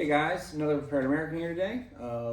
Hey guys, another Prepared American here today.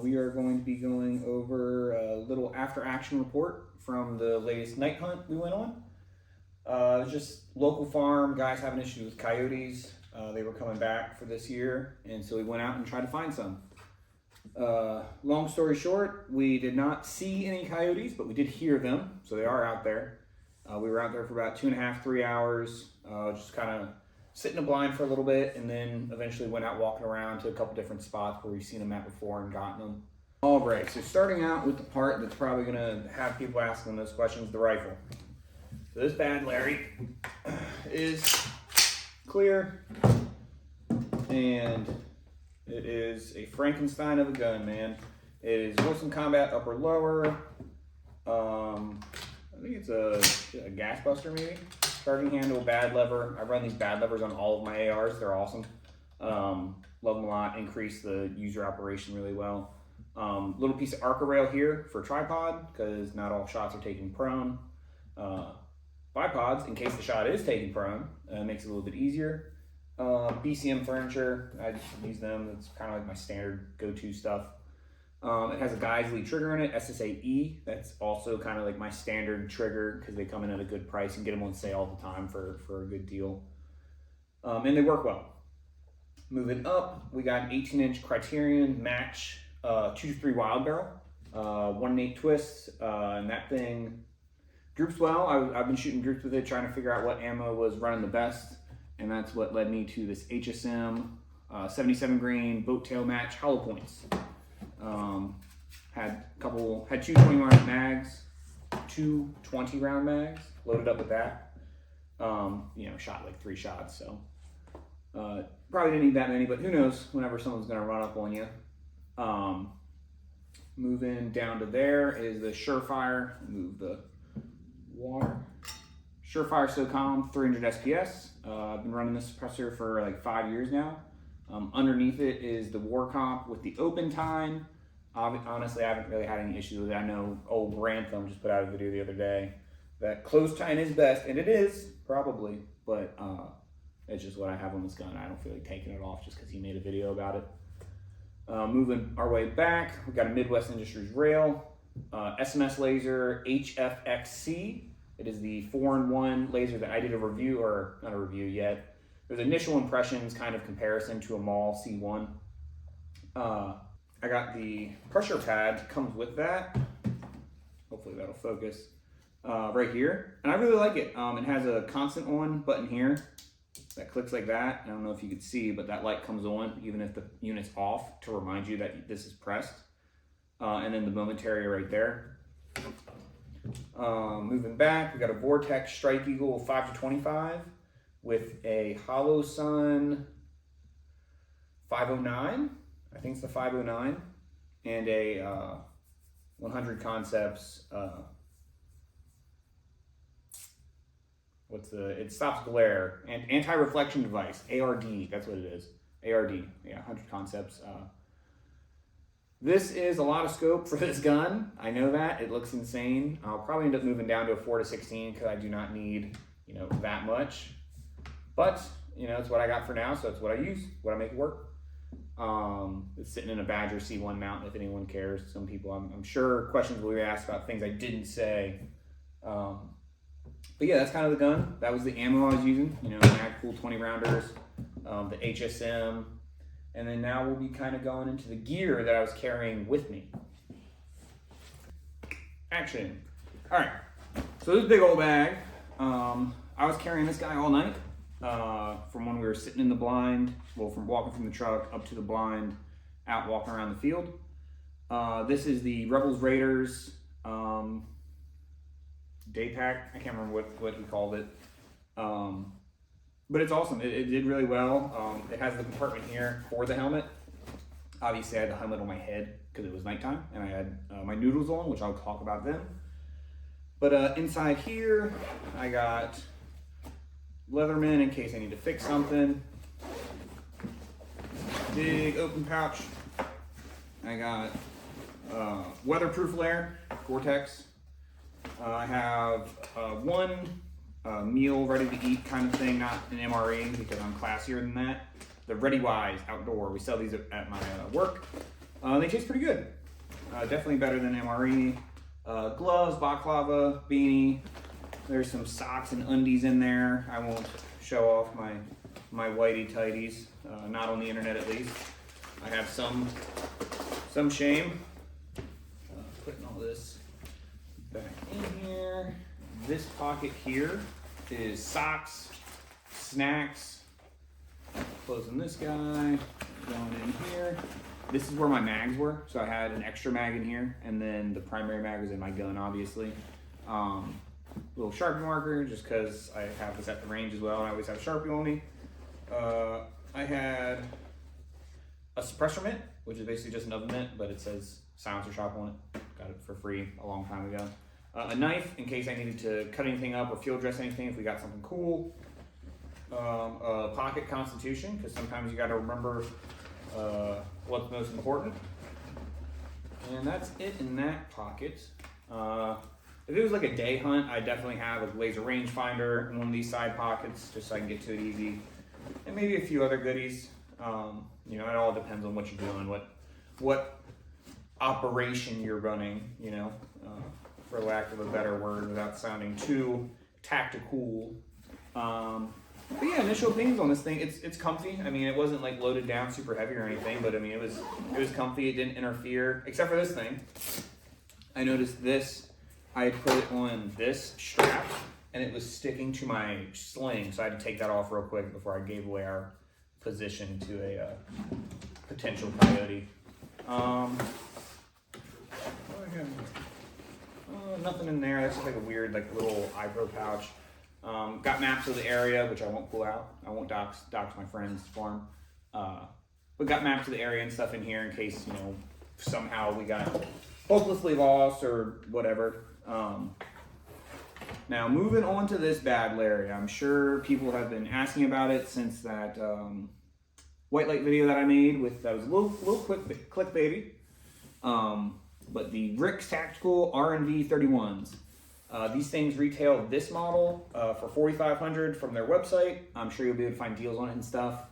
We are going to be going over a little after-action report from the latest night hunt we went on. It was just local farm, guys having issues with coyotes. They were coming back for this year, and so we went out and tried to find some. Long story short, we did not see any coyotes, but we did hear them, so they are out there. We were out there for about 2.5, 3 hours, just kind of sit in a blind for a little bit, and then eventually went out walking around to a couple different spots where we've seen them at before and gotten them. All right, so starting out with the part that's probably gonna have people asking those questions, the rifle. So this bad Larry is clear, and it is a Frankenstein of a gun, man. It is Wilson Combat upper lower. I think it's a gas buster maybe. Charging handle, bad lever. I run these bad levers on all of my ARs. They're awesome. Love them a lot. Increase the user operation really well. Little piece of Arca rail here for tripod because not all shots are taken prone. Bipods in case the shot is taken prone. Makes it a little bit easier. BCM furniture. I just use them. It's kind of like my standard go-to stuff. It has a Geisley trigger in it, SSAE. That's also kind of like my standard trigger because they come in at a good price and get them on sale all the time for a good deal. And they work well. Moving up, we got an 18-inch Criterion match 2-3 wild barrel, 1-8 twist, and that thing groups well. I've been shooting groups with it, trying to figure out what ammo was running the best, and that's what led me to this HSM 77 grain boat tail match hollow points. Had two 20-round mags, two 20-round mags, loaded up with that. Shot like 3 shots, so probably didn't need that many, but who knows whenever someone's gonna run up on you. Moving down to there is the Surefire, move the water. Surefire SOCOM 300 SPS. I've been running this suppressor for like 5 years now. Underneath it is the War Comp with the open tine. Honestly, I haven't really had any issues with it. I know old Rantham just put out a video the other day that closed tine is best, and it is, probably, but it's just what I have on this gun. I don't feel like taking it off just because he made a video about it. Moving our way back, we've got a Midwest Industries rail, SMS laser HFXC. It is the 4-in-1 laser that I did a review, or not a review yet. There's initial impressions kind of comparison to a Maul C1. I got the pressure pad, comes with that. Hopefully that'll focus right here. And I really like it. It has a constant on button here that clicks like that. I don't know if you can see, but that light comes on even if the unit's off to remind you that this is pressed. And then the momentary right there. Moving back, we got a Vortex Strike Eagle 5-25 with a Hollow Sun 509. I think it's the 509, and a 100 Concepts, it stops glare, and anti-reflection device, ARD, that's what it is, ARD, yeah, 100 Concepts. This is a lot of scope for this gun, I know that, it looks insane. I'll probably end up moving down to a 4-16 because I do not need, that much, but, it's what I got for now, so it's what I use, what I make it work. It's sitting in a Badger C1 mount if anyone cares. Some people, I'm sure questions will be asked about things I didn't say. But yeah, that's kind of the gun. That was the ammo I was using, Magpul 20 rounders, the HSM, and then now we'll be kind of going into the gear that I was carrying with me. Action. All right, so this big old bag, I was carrying this guy all night. From when we were sitting in the blind, from walking from the truck up to the blind, out walking around the field. This is the Rebels Raiders day pack. I can't remember what we called it. But it's awesome. It did really well. It has the compartment here for the helmet. Obviously, I had the helmet on my head because it was nighttime, and I had my noodles on, which I'll talk about then. But inside here, I got Leatherman in case I need to fix something. Big open pouch. I got weatherproof layer, Gore-Tex. I have one meal ready to eat kind of thing, not an MRE because I'm classier than that. the Ready Wise Outdoor. We sell these at my work. They taste pretty good. Definitely better than MRE. Gloves, balaclava, beanie. There's some socks and undies in there. I won't show off my whitey tighties, not on the internet at least. I have some shame. Putting all this back in here. This pocket here is socks, snacks. Closing this guy, going in here. This is where my mags were. So I had an extra mag in here, and then the primary mag was in my gun, obviously. Little Sharpie marker, just because I have this at the range as well, and I always have Sharpie on me. I had a suppressor mitt, which is basically just an oven mitt, but it says silencer shop on it. Got it for free a long time ago. A knife in case I needed to cut anything up or field dress anything if we got something cool. A pocket constitution, because sometimes you got to remember what's most important. And that's it in that pocket. If it was like a day hunt, I definitely have a laser rangefinder in one of these side pockets, just so I can get to it easy. And maybe a few other goodies. You know, it all depends on what you're doing, what operation you're running, you know, for lack of a better word, without sounding too tactical. But yeah, initial opinions on this thing, it's comfy. I mean, it wasn't like loaded down super heavy or anything, but I mean, it was comfy. It didn't interfere, except for this thing. I noticed this, I had put it on this strap, and it was sticking to my sling, so I had to take that off real quick before I gave away our position to a potential coyote. Nothing in there. That's just like a weird, like little eyebrow pouch. Got maps of the area, which I won't pull out. I won't dox my friend's farm. But got maps of the area and stuff in here in case, you know, somehow we got hopelessly lost or whatever. Now moving on to this bad Larry. I'm sure people have been asking about it since that white light video that I made that was a little quick clickbaity. But the Rick's Tactical R&V 31s. These things retail this model for $4,500 from their website. I'm sure you'll be able to find deals on it and stuff.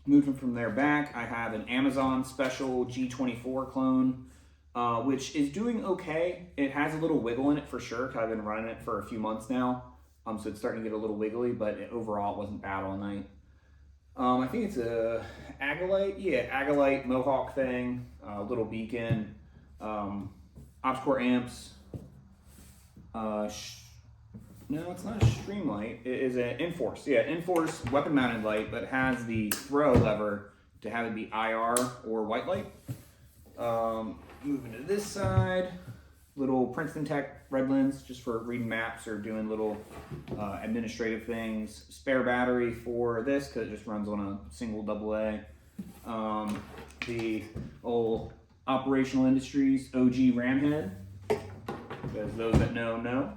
Moving from there back, I have an Amazon special G24 clone, which is doing okay. It has a little wiggle in it for sure, because I've been running it for a few months now. So it's starting to get a little wiggly, but overall it wasn't bad all night. I think it's a Agilite Mohawk thing, little beacon, OpsCore amps. No, it's not a stream light. It is an Enforce. Yeah, Enforce weapon mounted light, but has the throw lever to have it be IR or white light. Moving to this side, little Princeton Tech red lens just for reading maps or doing little administrative things. Spare battery for this because it just runs on a single AA. The old Operational Industries OG ram head, because those that know.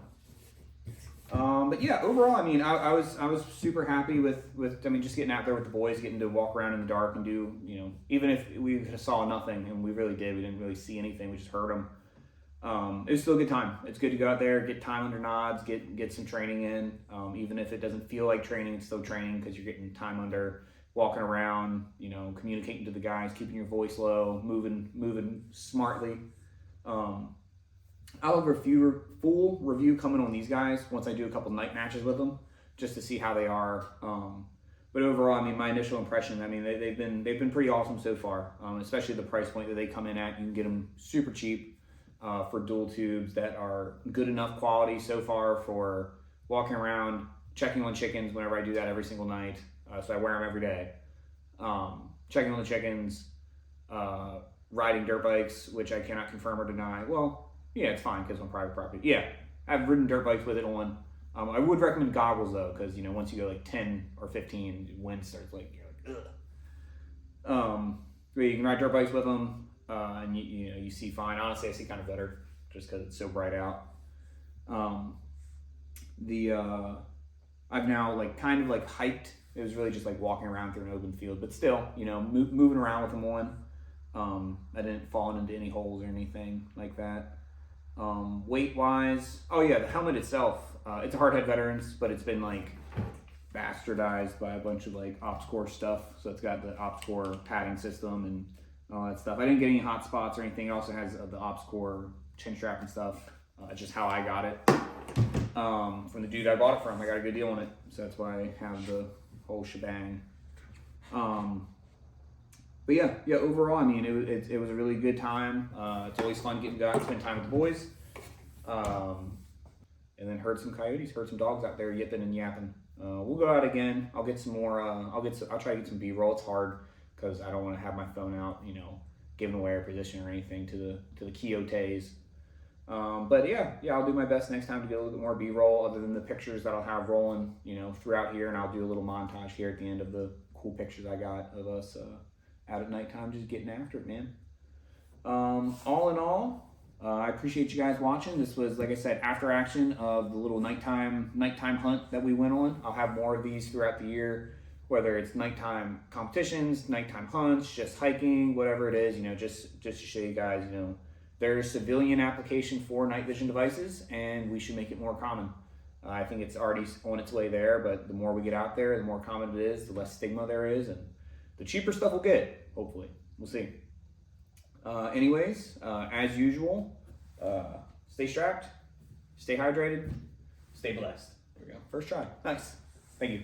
But yeah, overall, I mean, I was super happy with I mean, just getting out there with the boys, getting to walk around in the dark and do, you know, even if we saw nothing, and we really did, we didn't really see anything, we just heard them. It was still a good time. It's good to go out there, get time under nods, get some training in. Even if it doesn't feel like training, it's still training because you're getting time under, walking around, you know, communicating to the guys, keeping your voice low, moving smartly. I'll have a full review coming on these guys once I do a couple night matches with them, just to see how they are. But overall, I mean, my initial impression, I mean, they've been pretty awesome so far. Especially the price point that they come in at. You can get them super cheap for dual tubes that are good enough quality so far for walking around, checking on chickens whenever I do that every single night. So I wear them every day. Checking on the chickens, riding dirt bikes, which I cannot confirm or deny. Well, yeah, it's fine because it's on private property. Yeah, I've ridden dirt bikes with it on. I would recommend goggles though, because, you know, once you go like 10 or 15, wind starts like, you're like, ugh. But you can ride dirt bikes with them, and you know, you see fine. Honestly, I see kind of better just because it's so bright out. I've now like kind of like hiked. It was really just like walking around through an open field, but still, you know, moving around with them on. I didn't fall into any holes or anything like that. Weight wise, oh yeah, the helmet itself, it's a hardhead veterans, but it's been like bastardized by a bunch of like OpsCore stuff. So it's got the OpsCore padding system and all that stuff. I didn't get any hot spots or anything. It also has the OpsCore chin strap and stuff. Just how I got it from the dude I bought it from. I got a good deal on it, so that's why I have the whole shebang. But yeah, overall, I mean, it was a really good time. It's always fun getting to spend time with the boys. And then heard some coyotes, heard some dogs out there yipping and yapping. We'll go out again. I'll get some more. I'll try to get some B-roll. It's hard because I don't want to have my phone out, you know, giving away our position or anything to the coyotes. But yeah, I'll do my best next time to get a little bit more B-roll other than the pictures that I'll have rolling, you know, throughout here, and I'll do a little montage here at the end of the cool pictures I got of us out at nighttime, just getting after it, man. All in all, I appreciate you guys watching. This was, like I said, after action of the little nighttime hunt that we went on. I'll have more of these throughout the year, whether it's nighttime competitions, nighttime hunts, just hiking, whatever it is, you know, just to show you guys, you know, there's civilian application for night vision devices, and we should make it more common. I think it's already on its way there, but the more we get out there, the more common it is, the less stigma there is, and the cheaper stuff will get, hopefully. We'll see. Anyways, as usual, stay strapped, stay hydrated, stay blessed. There we go. First try. Nice. Thank you.